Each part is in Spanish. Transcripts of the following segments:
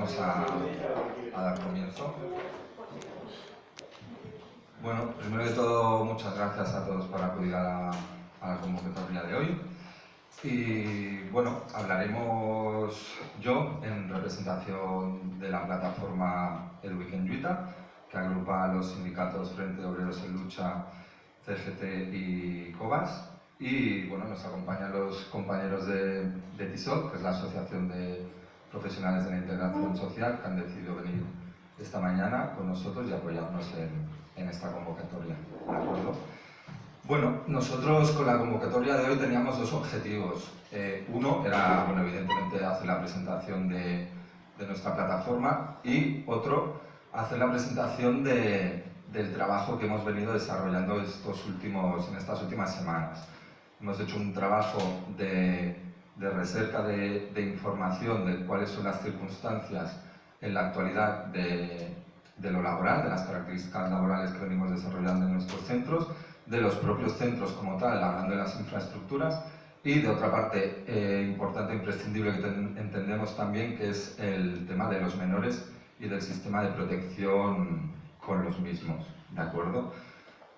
vamos a dar comienzo. Bueno, primero de todo, muchas gracias a todos por acudir a la convocatoria de hoy. Y bueno, hablaremos yo en representación de la plataforma El Weekend Lluita, que agrupa a los sindicatos Frente de Obreros en Lucha, CGT y COBAS. Y bueno, nos acompañan los compañeros de TISOC, que es la Asociación de Profesionales de la Integración Social, que han decidido venir esta mañana con nosotros y apoyarnos en esta convocatoria. ¿De acuerdo? Bueno, nosotros con la convocatoria de hoy teníamos dos objetivos. Uno era, bueno, evidentemente, hacer la presentación de nuestra plataforma, y otro, hacer la presentación del trabajo que hemos venido desarrollando en estas últimas semanas. Hemos hecho un trabajo de recerca de información de cuáles son las circunstancias en la actualidad de lo laboral, de las características laborales que venimos desarrollando en nuestros centros, de los propios centros como tal, hablando de las infraestructuras, y de otra parte importante e imprescindible que entendemos también, que es el tema de los menores y del sistema de protección con los mismos, ¿de acuerdo?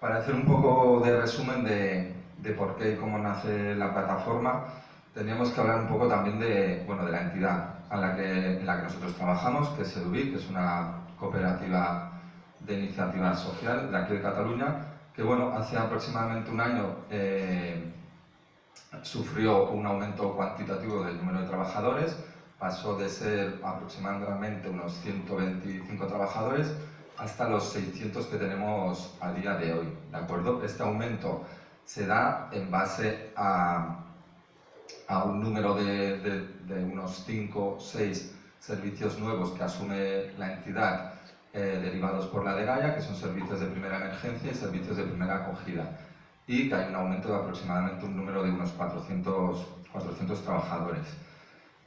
Para hacer un poco de resumen de por qué y cómo nace la plataforma, teníamos que hablar un poco también de la entidad en la que nosotros trabajamos, que es EDUBIC, que es una cooperativa de iniciativa social de aquí de Cataluña, que bueno, hace aproximadamente un año sufrió un aumento cuantitativo del número de trabajadores, pasó de ser aproximadamente unos 125 trabajadores hasta los 600 que tenemos a día de hoy, ¿de acuerdo? Este aumento se da en base a un número de unos 5 o 6 servicios nuevos que asume la entidad derivados por la DGAIA, que son servicios de primera emergencia y servicios de primera acogida, y que hay un aumento de aproximadamente un número de unos 400 trabajadores.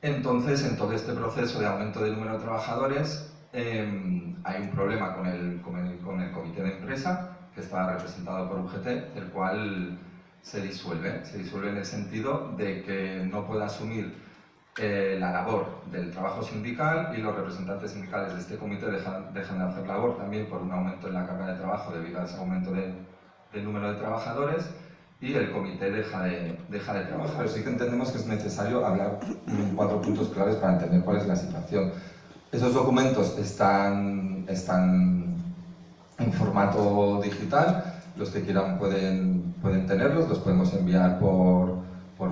Entonces, en todo este proceso de aumento del número de trabajadores, hay un problema con el comité de empresa, que está representado por UGT, el cual se disuelve en el sentido de que no puede asumir la labor del trabajo sindical, y los representantes sindicales de este comité dejan de hacer labor también por un aumento en la carga de trabajo debido a ese aumento del número de trabajadores, y el comité deja de trabajar. Pero sí que entendemos que es necesario hablar 4 puntos claves para entender cuál es la situación. Esos documentos están en formato digital, los que quieran pueden tenerlos, los podemos enviar por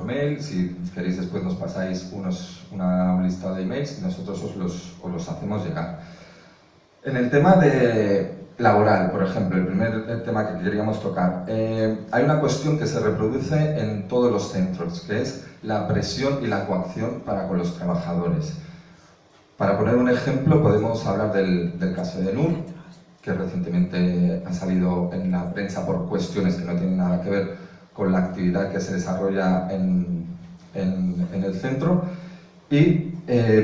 mail. Si queréis después nos pasáis un listado de emails y nosotros os los hacemos llegar. En el tema laboral, por ejemplo, el primer tema que queríamos tocar, hay una cuestión que se reproduce en todos los centros, que es la presión y la coacción para con los trabajadores. Para poner un ejemplo, podemos hablar del caso de NUR, que recientemente ha salido en la prensa por cuestiones que no tienen nada que ver con la actividad que se desarrolla en el centro. Y,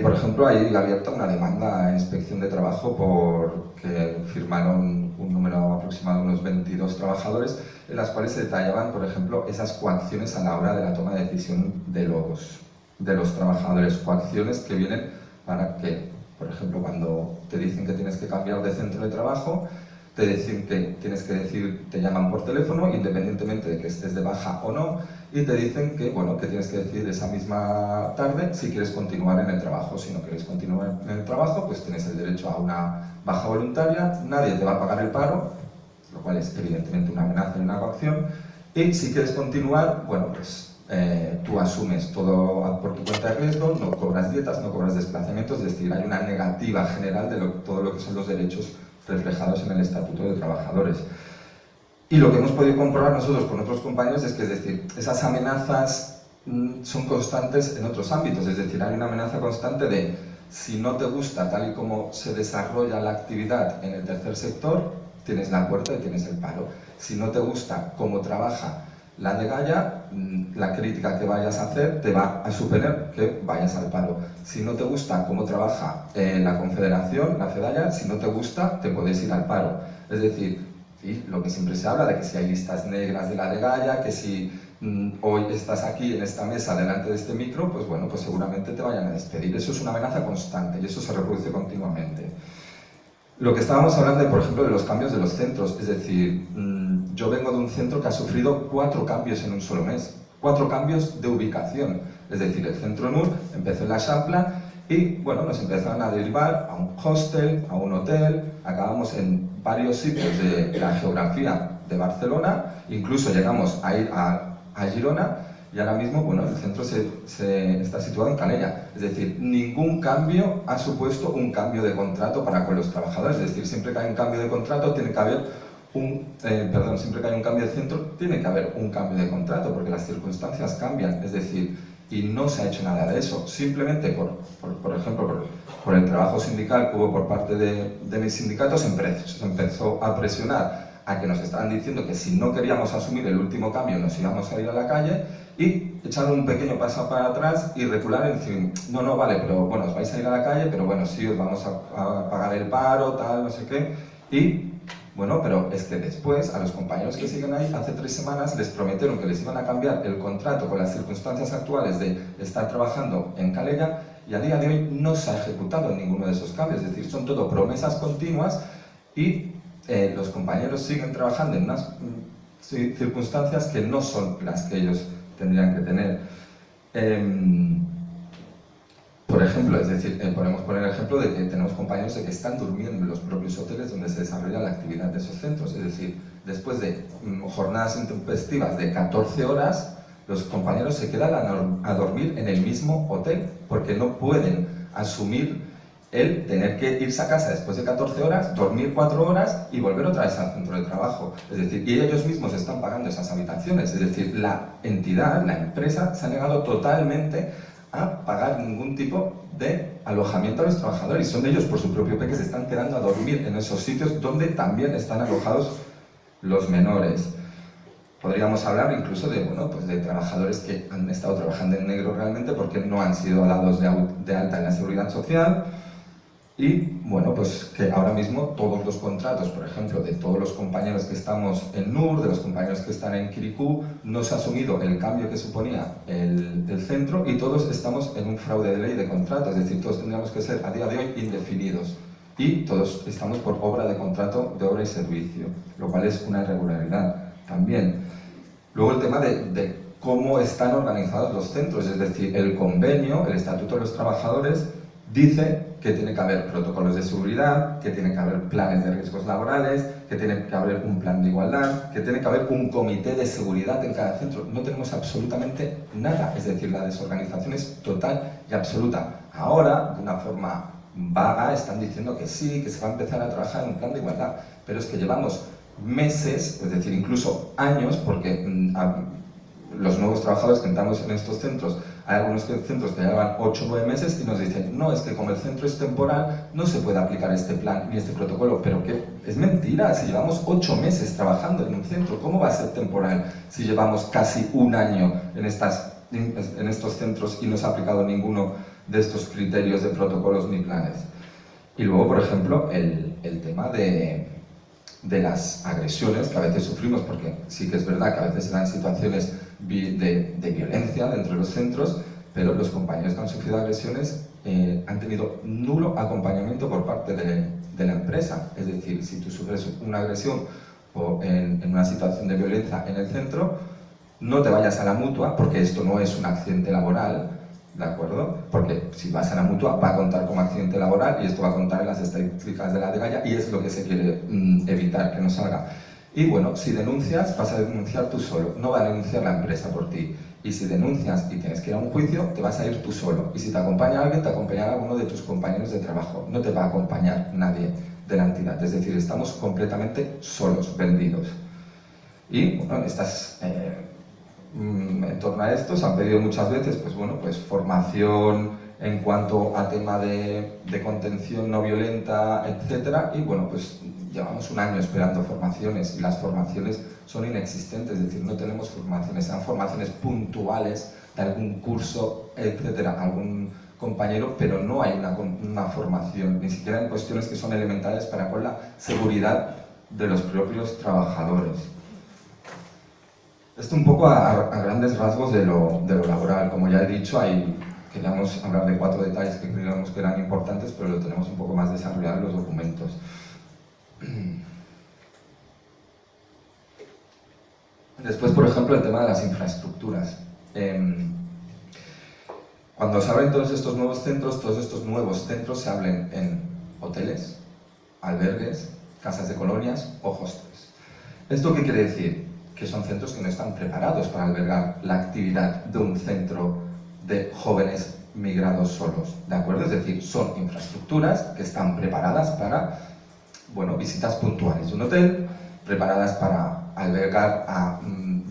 por ejemplo, hay abierta una demanda a Inspección de Trabajo porque firmaron un número aproximado de unos 22 trabajadores, en las cuales se detallaban, por ejemplo, esas coacciones a la hora de la toma de decisión de los trabajadores. Coacciones que vienen para que, por ejemplo, cuando te dicen que tienes que cambiar de centro de trabajo, te dicen que tienes que decir, te llaman por teléfono, independientemente de que estés de baja o no, y te dicen que, que tienes que decidir esa misma tarde si quieres continuar en el trabajo. Si no quieres continuar en el trabajo, pues tienes el derecho a una baja voluntaria, nadie te va a pagar el paro, lo cual es evidentemente una amenaza y una coacción, y si quieres continuar, tú asumes todo por tu cuenta de riesgo, no cobras dietas, no cobras desplazamientos, es decir, hay una negativa general de todo lo que son los derechos reflejados en el Estatuto de Trabajadores. Y lo que hemos podido comprobar nosotros con otros compañeros es que, esas amenazas son constantes en otros ámbitos, es decir, hay una amenaza constante de, si no te gusta tal y como se desarrolla la actividad en el tercer sector, tienes la puerta y tienes el paro. Si no te gusta cómo trabaja la DGAIA, la crítica que vayas a hacer te va a suponer que vayas al paro. Si no te gusta cómo trabaja la Confederación, la CEDAIA, si no te gusta, te puedes ir al paro. Es decir, lo que siempre se habla de que si hay listas negras de la DGAIA, que si hoy estás aquí en esta mesa delante de este micro, pues bueno, pues seguramente te vayan a despedir. Eso es una amenaza constante y eso se reproduce continuamente. Lo que estábamos hablando, por ejemplo, de los cambios de los centros, es decir, yo vengo de un centro que ha sufrido 4 cambios en un solo mes, 4 cambios de ubicación, es decir, el centro NUR empezó en la Champla y, bueno, nos empezaron a derivar a un hostel, a un hotel, acabamos en varios sitios de la geografía de Barcelona, incluso llegamos a ir a Girona, y ahora mismo, bueno, el centro se está situado en Calella. Es decir, ningún cambio ha supuesto un cambio de contrato para con los trabajadores. Es decir, siempre que hay un cambio de contrato tiene que haber siempre que hay un cambio de centro tiene que haber un cambio de contrato, porque las circunstancias cambian. Es decir, y no se ha hecho nada de eso. Simplemente, por ejemplo, por el trabajo sindical que hubo por parte de mis sindicatos, se empezó a presionar a que nos estaban diciendo que si no queríamos asumir el último cambio nos íbamos a ir a la calle, y echar un pequeño paso para atrás y recular y decir, no, vale, pero bueno, os vais a ir a la calle, pero bueno, sí, os vamos a pagar el paro, tal, no sé qué. Y bueno, pero es que después a los compañeros que siguen ahí, hace 3 semanas les prometieron que les iban a cambiar el contrato con las circunstancias actuales de estar trabajando en Calella, y a día de hoy no se ha ejecutado ninguno de esos cambios. Es decir, son todo promesas continuas y los compañeros siguen trabajando en unas circunstancias que no son las que ellos tendrían que tener. Por ejemplo, es decir, podemos poner el ejemplo de que tenemos compañeros de que están durmiendo en los propios hoteles donde se desarrolla la actividad de esos centros. Es decir, después de jornadas intempestivas de 14 horas, los compañeros se quedan a dormir en el mismo hotel porque no pueden asumir el tener que irse a casa después de 14 horas, dormir 4 horas y volver otra vez al centro de trabajo. Es decir, y ellos mismos están pagando esas habitaciones. Es decir, la entidad, la empresa, se ha negado totalmente a pagar ningún tipo de alojamiento a los trabajadores. Son ellos, por su propio pie, que se están quedando a dormir en esos sitios donde también están alojados los menores. Podríamos hablar incluso de, bueno, pues de trabajadores que han estado trabajando en negro realmente porque no han sido dados de alta en la seguridad social. Y bueno, pues que ahora mismo todos los contratos, por ejemplo, de todos los compañeros que estamos en NUR, de los compañeros que están en Quiricú, no se ha asumido el cambio que suponía el centro, y todos estamos en un fraude de ley de contrato. Es decir, todos tendríamos que ser a día de hoy indefinidos y todos estamos por obra de contrato de obra y servicio, lo cual es una irregularidad también. Luego el tema de cómo están organizados los centros, es decir, el convenio, el Estatuto de los Trabajadores, dice que tiene que haber protocolos de seguridad, que tiene que haber planes de riesgos laborales, que tiene que haber un plan de igualdad, que tiene que haber un comité de seguridad en cada centro. No tenemos absolutamente nada, es decir, la desorganización es total y absoluta. Ahora, de una forma vaga, están diciendo que sí, que se va a empezar a trabajar en un plan de igualdad, pero es que llevamos meses, es decir, incluso años, porque los nuevos trabajadores que entramos en estos centros, hay algunos centros que llevan 8 o 9 meses y nos dicen, no, es que como el centro es temporal, no se puede aplicar este plan ni este protocolo. Pero que es mentira, si llevamos 8 meses trabajando en un centro, ¿cómo va a ser temporal si llevamos casi un año en estos centros y no se ha aplicado ninguno de estos criterios de protocolos ni planes? Y luego, por ejemplo, el tema de las agresiones que a veces sufrimos, porque sí que es verdad que a veces se dan situaciones de violencia dentro de los centros, pero los compañeros que han sufrido agresiones han tenido nulo acompañamiento por parte de la empresa. Es decir, si tú sufres una agresión o en una situación de violencia en el centro, no te vayas a la mutua, porque esto no es un accidente laboral, ¿de acuerdo? Porque si vas a la mutua va a contar como accidente laboral y esto va a contar en las estadísticas de la DGAIA, y es lo que se quiere evitar, que no salga. Y bueno, si denuncias, vas a denunciar tú solo, no va a denunciar la empresa por ti. Y si denuncias y tienes que ir a un juicio, te vas a ir tú solo. Y si te acompaña alguien, te acompañará uno de tus compañeros de trabajo. No te va a acompañar nadie de la entidad. Es decir, estamos completamente solos, vendidos. Y bueno, en torno a esto se han pedido muchas veces, pues bueno, pues formación en cuanto a tema de contención no violenta, etcétera, y bueno, pues llevamos un año esperando formaciones y las formaciones son inexistentes. Es decir, no tenemos formaciones, sean formaciones puntuales de algún curso, etcétera, algún compañero, pero no hay una formación, ni siquiera en cuestiones que son elementales para con la seguridad de los propios trabajadores. Esto un poco a grandes rasgos de lo laboral. Como ya he dicho, queríamos hablar de 4 detalles que creíamos que eran importantes, pero lo tenemos un poco más desarrollado en los documentos. Después, por ejemplo, el tema de las infraestructuras. Cuando se abren todos estos nuevos centros se abren en hoteles, albergues, casas de colonias o hostels. ¿Esto qué quiere decir? Que son centros que no están preparados para albergar la actividad de un centro de jóvenes migrados solos, ¿de acuerdo? Es decir, son infraestructuras que están preparadas para, bueno, visitas puntuales de un hotel, preparadas para albergar a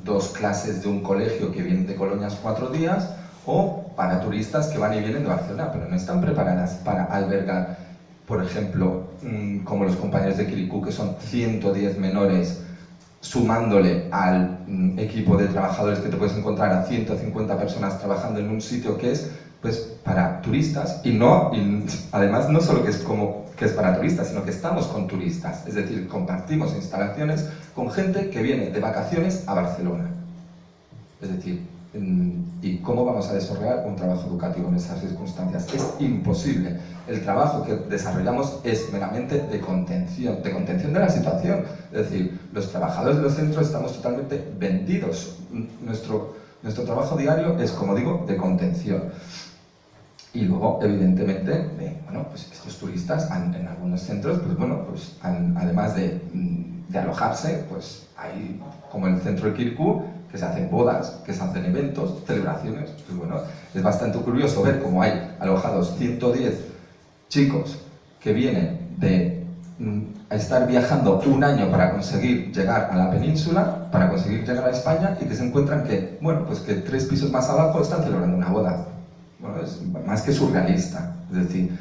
2 clases de un colegio que vienen de colonias 4 días, o para turistas que van y vienen de Barcelona, pero no están preparadas para albergar, por ejemplo, como los compañeros de Kirikou, que son 110 menores, sumándole al equipo de trabajadores que te puedes encontrar a 150 personas trabajando en un sitio que es pues para turistas, y además no solo que es para turistas, sino que estamos con turistas, es decir, compartimos instalaciones con gente que viene de vacaciones a Barcelona. Es decir, ¿y cómo vamos a desarrollar un trabajo educativo en esas circunstancias? Es imposible. El trabajo que desarrollamos es meramente de contención de la situación. Es decir, los trabajadores de los centros estamos totalmente vendidos. Nuestro trabajo diario es, como digo, de contención. Y luego, evidentemente, bueno, pues estos turistas en algunos centros, pues bueno, pues además de alojarse, pues hay, como el centro de Kirikou, que se hacen bodas, que se hacen eventos, celebraciones. Pues bueno, es bastante curioso ver cómo hay alojados 110 chicos que vienen de estar viajando un año para conseguir llegar a la península, para conseguir llegar a España, y que se encuentran que, bueno, pues que 3 pisos más abajo están celebrando una boda. Bueno, es más que surrealista. Es decir,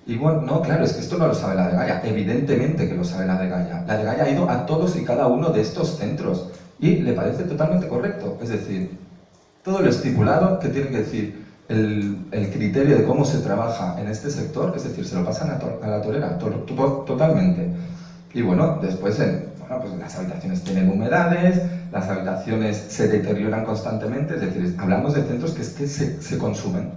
y bueno, no, claro, es que esto no lo sabe la Dgaia. Evidentemente que lo sabe la Dgaia. La Dgaia ha ido a todos y cada uno de estos centros y le parece totalmente correcto. Es decir, todo lo estipulado que tiene que decir el criterio de cómo se trabaja en este sector, es decir, se lo pasan a la torera, totalmente. Y bueno, después pues las habitaciones tienen humedades, las habitaciones se deterioran constantemente, es decir, hablamos de centros que se consumen,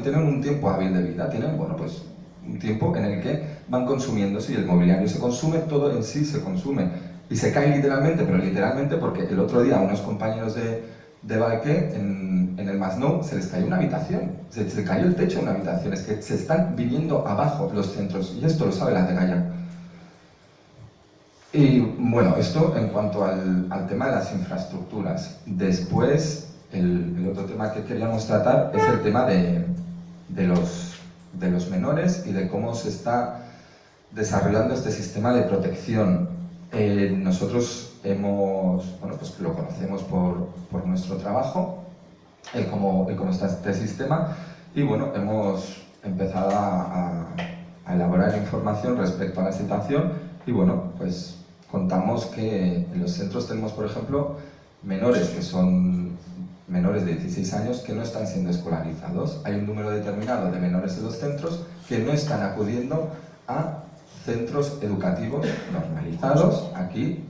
tienen un tiempo hábil de vida, tienen, bueno, pues un tiempo en el que van consumiéndose, y el mobiliario se consume, todo en sí se consume. Y se cae literalmente, pero literalmente porque el otro día a unos compañeros de Valqué, en el Masnou, se les cayó una habitación, se cayó el techo de una habitación. Es que se están viniendo abajo los centros, y esto lo sabe la Dgaia. Y bueno, esto en cuanto al tema de las infraestructuras. Después, el otro tema que queríamos tratar es el tema de los menores y de cómo se está desarrollando este sistema de protección. Nosotros pues lo conocemos por nuestro trabajo, el cómo está este sistema, y bueno, hemos empezado a elaborar información respecto a la situación, y bueno, pues contamos que en los centros tenemos, por ejemplo, menores que son menores de 16 años que no están siendo escolarizados. Hay un número determinado de menores en los centros que no están acudiendo a centros educativos normalizados aquí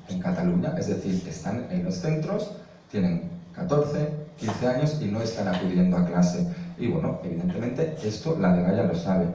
en Cataluña. Es decir, están en los centros, tienen 14, 15 años y no están acudiendo a clase. Y bueno, evidentemente esto la Dgaia lo sabe.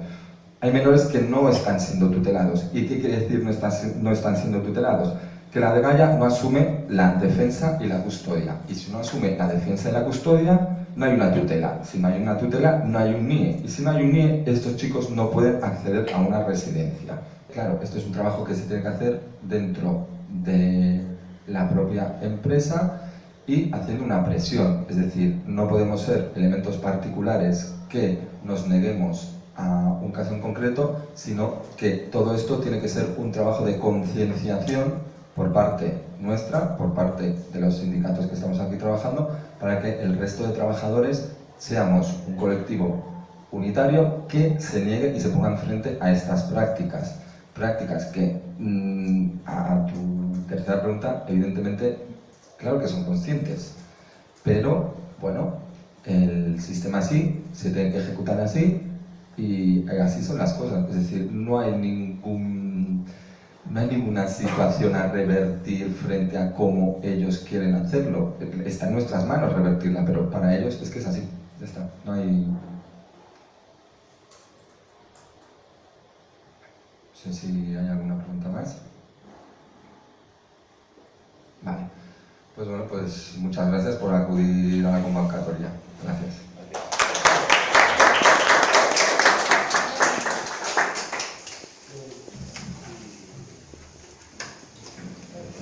Hay menores que no están siendo tutelados. ¿Y qué quiere decir no están siendo tutelados? Que la Dgaia no asume la defensa y la custodia. Y si no asume la defensa y la custodia, no hay una tutela. Si no hay una tutela, no hay un NIE. Y si no hay un NIE, estos chicos no pueden acceder a una residencia. Claro, esto es un trabajo que se tiene que hacer dentro de la propia empresa y haciendo una presión. Es decir, no podemos ser elementos particulares que nos neguemos a un caso en concreto, sino que todo esto tiene que ser un trabajo de concienciación por parte nuestra, por parte de los sindicatos que estamos aquí trabajando, para que el resto de trabajadores seamos un colectivo unitario que se niegue y se ponga frente a estas prácticas que, a tu tercera pregunta, evidentemente, claro que son conscientes, pero bueno, el sistema así, se tiene que ejecutar así, y así son las cosas. Es decir, no hay No hay ninguna situación a revertir frente a cómo ellos quieren hacerlo. Está en nuestras manos revertirla, pero para ellos es que es así. Ya está. No hay... No sé si hay alguna pregunta más. Vale. Pues bueno, pues muchas gracias por acudir a la convocatoria. Gracias.